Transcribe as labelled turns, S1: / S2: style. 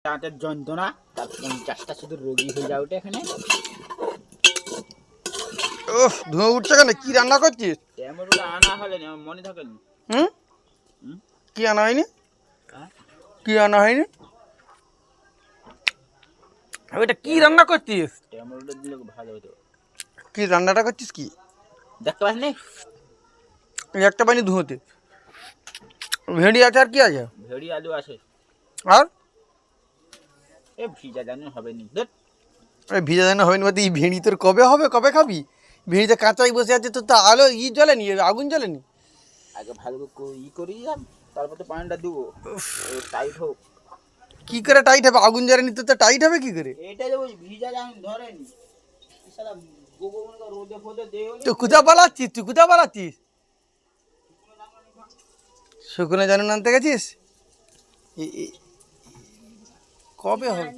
S1: দাঁতের যন্ত্রণা তার 50টা শুধু রোগী হয়ে যাও এখানে।
S2: ওহ, ধোঁয়া উঠছে কেন? কি রান্না করছিস?
S1: টমেটোটা আনা হলে আমার মনে থাকেনি।
S2: হুম, কি আনা হয়নি? কি আনা হয়নি? ওইটা কি রান্না করছিস?
S1: টমেটোটা দিলে ভালো হতো।
S2: কি রান্নাটা করছিস? কি
S1: দেখতে পাসনি?
S2: একটা পানি ধুঁতে ভেন্ডি আছে আর কি আছে?
S1: ভেড়ি আলু আছে।
S2: আর
S1: এ ভিজা জানি হবে নি দেখ।
S2: ভিজা জানা হয়নি বলতে এই ভেন্ডি তোর কবে হবে? কবে খাবি? ভেন্ডিতে কাঁচাই বসে আছে, তোর তো আলো জ্বলেনি, আগুন জ্বলেনি।
S1: আগে ভালো করে করি তারপর তো পানিটা দেবো, টাইট হোক।
S2: কি করে টাইট হবে? আগুন জ্বলেনি তো টাইট হবে কি করে?
S1: এটা যে ওই ভিজা জানি ধরেনি সারা গোবর রোদে ফোদে দেও।
S2: তুই কোথা পালাচ্ছিস? তুই কোথা পালাচ্ছিস? শুকনো জানুন আনতে গেছিস? কবে হবে?